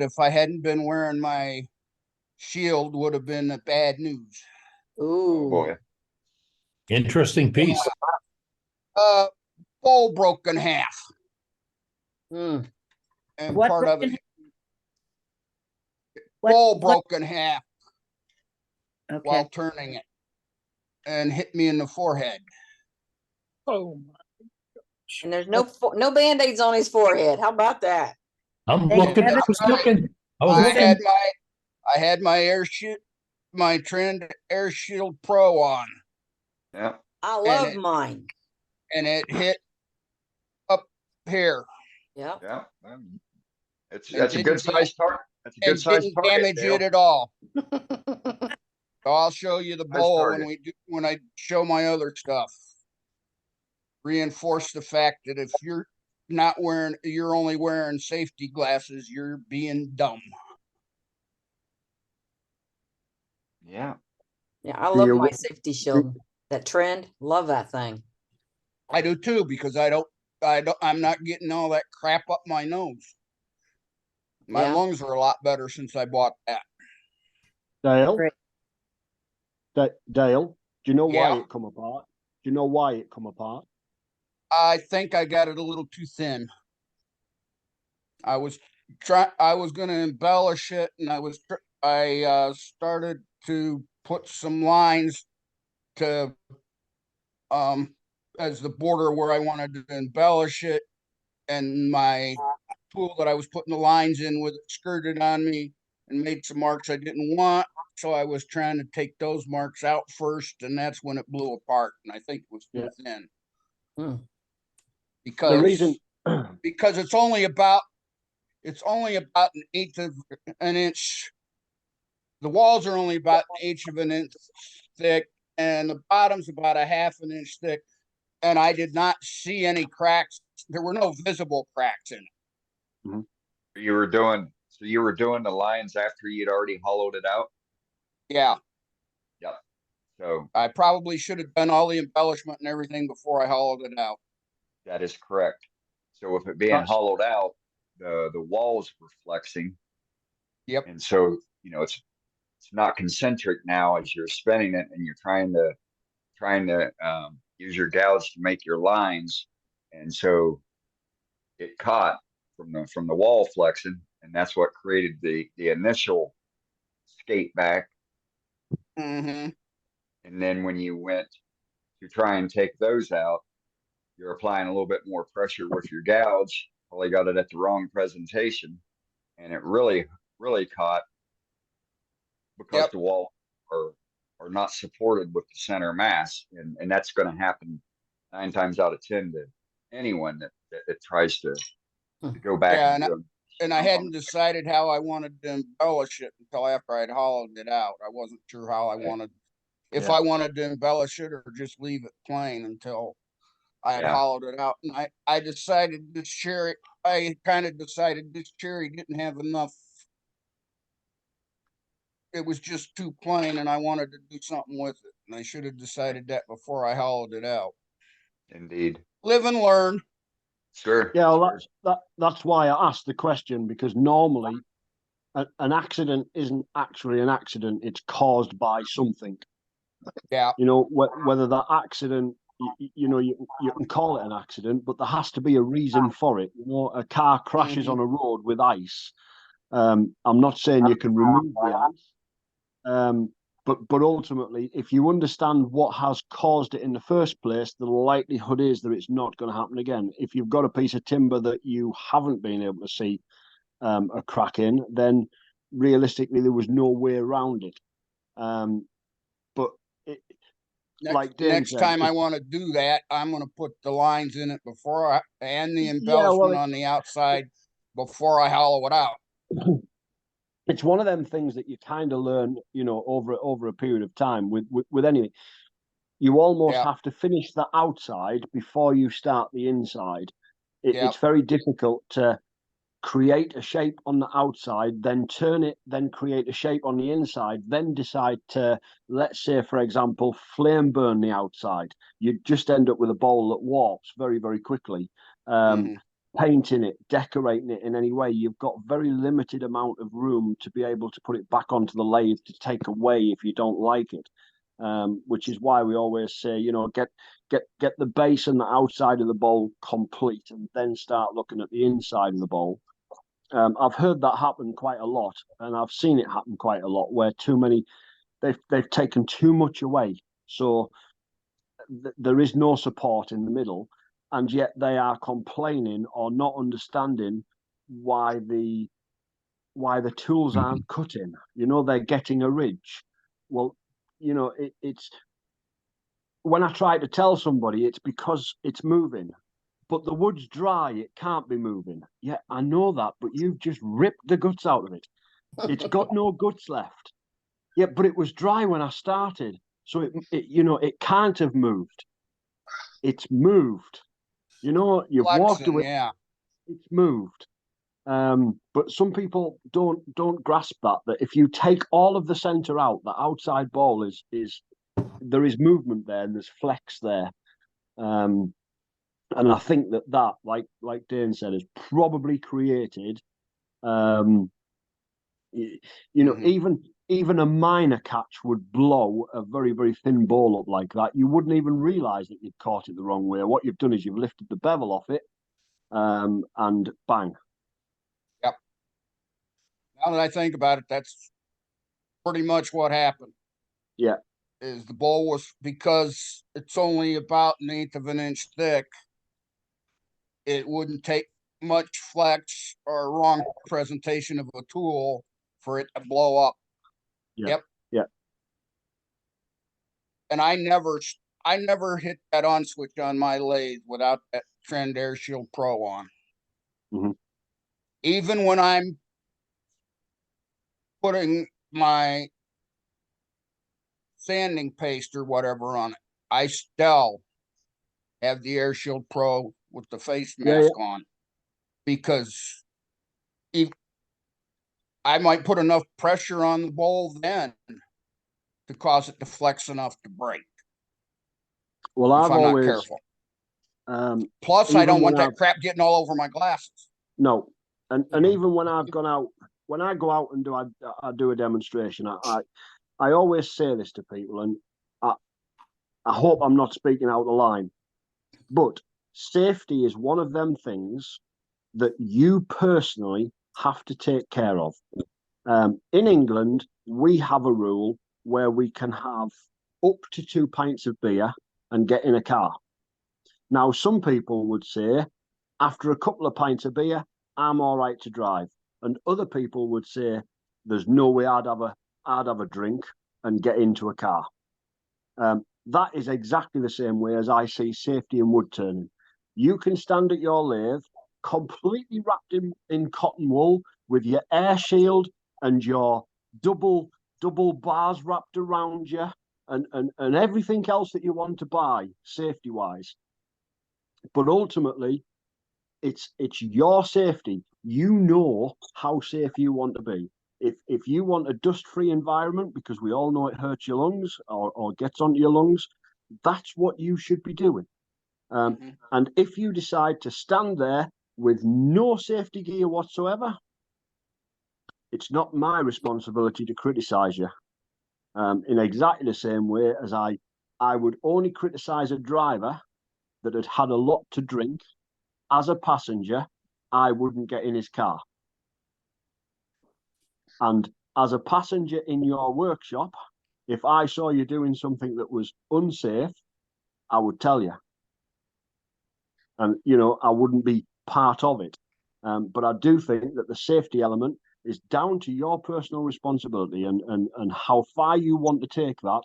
if I hadn't been wearing my shield, would have been bad news. Oh Ooh. boy. Interesting piece. Bowl broke in half, Mm. and What part of broke in it, What- bowl what- broke in half Okay. while turning it, and hit me in the forehead. Oh, my. And there's no band-aids on his forehead. How about that? I'm Thank looking. I heaven. was looking. I was I looking. had my my Trend Air Shield Pro on, I love mine. and it hit up here. Yeah. And That's a a good size target. That's a and didn't damage it at all. So I'll show you the bowl when I show my other stuff. Reinforce the fact that if you're only wearing safety glasses, you're being dumb. Yeah. Yeah, I love Yeah, my safety shield. That Trend, love that thing. I do too, because I'm not getting all that crap up my nose. My lungs are a lot better since I bought that. Dale, Great. Dale, do you know why Yeah. it come apart? Do you know why it come apart? I think I got it a little too thin. I was going to embellish it, and I started to put some lines to as the border where I wanted to embellish it, and my tool that I was putting the lines in with it skirted on me and made some marks I didn't want. So I was trying to take those marks out first, and that's when it blew apart. And I think it was too thin. Because The reason because it's only about an eighth of an inch. The walls are only about an eighth of an inch thick, and the bottom's about a half an inch thick. And I did not see any cracks. There were no visible cracks in it. So you were doing the lines after you'd already hollowed it out? Yeah. Yep. So I probably should have done all the embellishment and everything before I hollowed it out. that is correct. So with it being hollowed out, the walls were flexing. Yep. And so, it's not concentric now as you're spinning it, and you're trying to use your gouge to make your lines. And so it caught from the wall flexing, and that's what created the initial skate back. Mm-hmm. And then when you went to try and take those out, you're applying a little bit more pressure with your gouge. Probably got it at the wrong presentation, and it really caught because the wall are not supported with the center mass, and that's going to happen 9 times out of 10 to anyone that tries to go back. Yeah, and I hadn't decided how I wanted to embellish it until after I'd hollowed it out. I wasn't sure how I wanted, if I wanted to embellish it or just leave it plain until I had hollowed it out. And I decided this cherry didn't have enough. It was just too plain, and I wanted to do something with it. And I should have decided that before I hollowed it out. Indeed. Live and learn. Sure. Yeah, well, that's why I asked the question, because normally an accident isn't actually an accident. It's caused by something. Yeah. Whether that accident, you can call it an accident, but there has to be a reason for it. A car crashes on a road with ice. I'm not saying you can remove the ice. But ultimately, if you understand what has caused it in the first place, the likelihood is that it's not going to happen again. If you've got a piece of timber that you haven't been able to see a crack in, then realistically there was no way around it. But next time I want to do that, I'm going to put the lines in it and the embellishment on the outside before I hollow it out. It's one of them things that you kind of learn, over a period of time with anything. You almost have to finish the outside before you start the inside. It's very difficult to create a shape on the outside, then turn it, then create a shape on the inside, then decide to, let's say, for example, flame burn the outside. You just end up with a bowl that warps very, very quickly. painting it, decorating it in any way, you've got very limited amount of room to be able to put it back onto the lathe to take away if you don't like it. Which is why we always say, you know, get the base and the outside of the bowl complete, and then start looking at the inside of the bowl. I've heard that happen quite a lot, and I've seen it happen quite a lot where they've taken too much away, so there is no support in the middle, and yet they are complaining or not understanding why the tools aren't cutting. You know, they're getting a ridge. Well, you know, it's when I try to tell somebody it's because it's moving, but the wood's dry, it can't be moving. Yeah, I know that, but you've just ripped the guts out of it. It's got no guts left. Yeah, but it was dry when I started, so it you know, it can't have moved. It's moved. You know, you've walked Flexing, away. yeah. It's moved. But some people don't grasp that if you take all of the center out, the outside ball is there is movement there and there's flex there. And I think that like Dane said, has probably created you know, even a minor catch would blow a very, very thin ball up like that. You wouldn't even realize that you'd caught it the wrong way. What you've done is you've lifted the bevel off it, and bang. Now that I think about it, that's pretty much what happened. Yeah. Is the bowl was, because it's only about 1/8 of an inch thick, it wouldn't take much flex or wrong presentation of a tool for it to blow up. Yeah. Yep. Yeah. And I never hit that on switch on my lathe without that Trend Air Shield Pro on. Mhm. Even when I'm putting my sanding paste or whatever on it, I still have the Air Shield Pro with the face mask on, because if I might put enough pressure on the bowl then to cause it to flex enough to break. Well, if I've I'm always not careful. Plus, I even don't want when that crap getting all over my glasses. no, and even when I've gone out, when I go out and I do a demonstration, I always say this to people, and I hope I'm not speaking out of line, but safety is one of them things that you personally have to take care of. In England, we have a rule where we can have up to 2 pints of beer and get in a car. Now, some people would say, after a couple of pints of beer, I'm all right to drive. And other people would say, there's no way I'd have a drink and get into a car. That is exactly the same way as I see safety in wood turning. You can stand at your lathe, completely wrapped in cotton wool, with your air shield and your double bars wrapped around you, and everything else that you want to buy safety wise. But ultimately, it's your safety. You know how safe you want to be. If you want a dust-free environment, because we all know it hurts your lungs or gets onto your lungs, that's what you should be doing. And if you decide to stand there with no safety gear whatsoever, it's not my responsibility to criticize you. In exactly the same way as I would only criticize a driver that had had a lot to drink. As a passenger, I wouldn't get in his car. And as a passenger in your workshop, if I saw you doing something that was unsafe, I would tell you. And, you know, I wouldn't be part of it. But I do think that the safety element is down to your personal responsibility, and how far you want to take that